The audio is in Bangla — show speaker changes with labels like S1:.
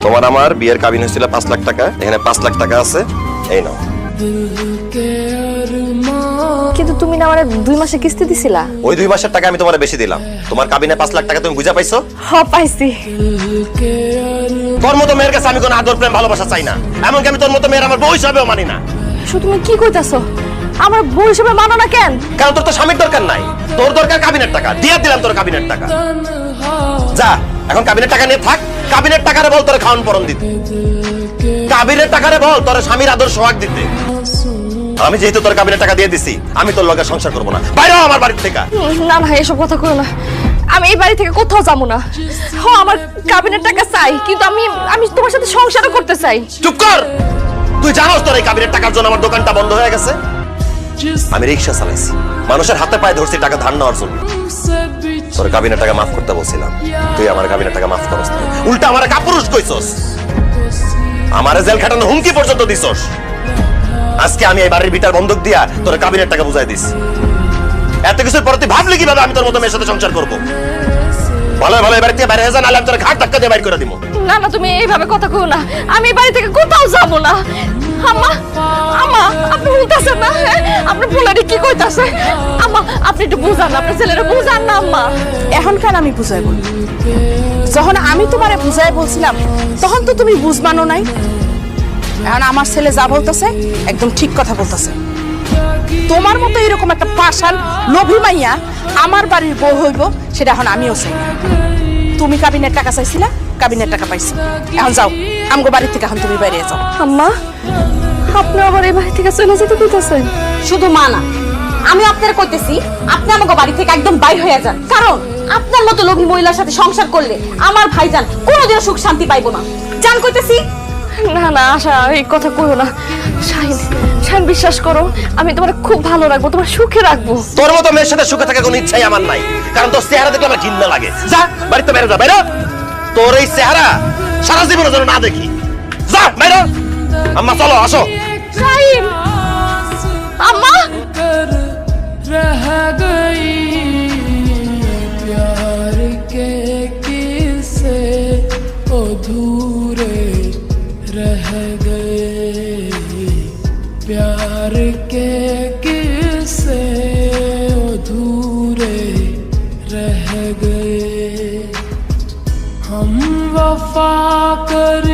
S1: তোমার আমার বিয়ের কাবিন হয়েছিল 5 লাখ টাকা, এখানে 5 লাখ টাকা আছে, এই নাও।
S2: কিন্তু তুমি না আমারে 2 মাসে কিস্তি দিছিলা।
S1: ওই 2 মাসের টাকা আমি তোমারে বেশি দিলাম। তোমার কাবিনে 5 লাখ টাকা তুমি বুঝা পাইছো?
S2: হ্যাঁ পাইছি।
S1: তোর মতো মেয়ের কাছে আমি কোনো আদর প্রেম ভালোবাসা চাই না, এমনকি আমি তোর মতো মেয়ের আমার বউ হিসাবেও মানি না।
S2: শুধু তুমি কি কইতাছো? আমার বউ হিসেবে মানো না কেন?
S1: কারণ তোর তো স্বামীর দরকার নাই, তোর দরকার কাবিনের টাকা। দিয়ে দিলাম তোর কাবিনের টাকা। যা এখন কাবিনের টাকা নিয়ে থাক। কাবিনের টাকারে বল তোর খাওয়ান পরন দিতে, কাবিনের টাকারে বল তোর স্বামীর আদর সোহাগ দিতে। আমি যেহেতু তোর কাবিনের টাকা দিয়ে দিছি, আমি তোর লগে সংসার করবো না। বাইরে আমার বাড়ি থেকে।
S2: না না, এসব কথা কইও না। আমি এই বাড়ি থেকে কোথাও যাবো না। হ্যাঁ আমার কাবিনের টাকা চাই, কিন্তু আমি আমি তোমার সাথে সংসারও করতে চাই।
S1: চুপ কর। তুই জানোস তোর এই কাবিনের টাকার জন্য আমার দোকানটা বন্ধ হয়ে গেছে। আমি রিক্সা চালাইছি, মানুষের হাতে পায়ে ধরছি টাকা ধার নেওয়ার জন্য। তোর কাবিনের টাকা মাফ করতে বলছিলাম, তুই আমার কাবিনের টাকা মাফ করস না, উল্টা আমার কাপুরুষ কইছস, আমারে জেল খাটানো হুমকি পর্যন্ত দিছস। আজকে আমি এই বাড়ির ভিটার বন্ধক দিয়া তোর কাবিনের টাকা বুঝাই দিস। এত কিছুর পর তুই ভাবলি কিভাবে আমি তোর মতো মেয়ের সাথে সংসার করবো? ভালো ভালো এই বাড়ি থেকে বাইরে যা, নাহলে আমি তোর ঘাট ধাক্কা দিয়ে বাইর করে দিব।
S2: না না, তুমি এইভাবে কথা কইও না। আমি এই বাড়ি থেকে কোথাও যাবো না। আম্মা আম্মা, আপনি বলতেছেন না? আপনি বলারি কি কইতাছে? আম্মা আপনি একটু বুঝান, আপনার ছেলেরা বুঝান না। আম্মা
S3: এখন কেন আমি বুঝাই বলি? যখন আমি তোমারে বুঝাই বলছিলাম তখন তো তুমি বুঝবানো নাই। এখন আমার ছেলে যা বলতেছে একদম ঠিক কথা বলতেছে। তোমার মতো এরকম একটা পাষাণ লোভী মাইয়া আমার বাড়ির বউ হইব, সেটা এখন আমিও চাই। তুমি কাবিনের টাকা চাইছিলা, কাবিনের টাকা পাইছি। এখন যাও আমগো বাড়ি থেকে, এখন তুমি বাইরে যাও।
S2: আম্মা, আপনি আবার এই বাড়ি থেকে চলে যেতে কইতাছেন?
S4: শুধু মা না, আমি আপনার কইতেছি আপনি আমাকে বাড়ি থেকে একদম বাইর হয়ে যান। কারণ আপনার মতো লোভী মহিলার সাথে সংসার করলে আমার ভাইজান কোনোদিনও সুখ শান্তি পাইবো না। জান কইতেছি।
S2: না না আশা, এই কথা কইও না। শাহিন শাহিন, বিশ্বাস করো, আমি তোমার খুব ভালো রাখবো, তোমার সুখে রাখবো।
S1: তোর মতো মেয়ের সাথে সুখে থাকার কোনো ইচ্ছাই আমার নাই, কারণ তোর চেহারা দেখলে আমার ঘৃণা লাগে। যা বাড়িতে বাইরে যা, বাইরে। তোর এই চেহারা সারা জীবনের জন্য না দেখি। যা বাইরে। আম্মা চলো, আসো।
S2: শাহিন, আম্মা।
S5: रह गई प्यार के किस्से अधूरे रह गए, प्यार के किस्से अधूरे रह गए। हम वफा कर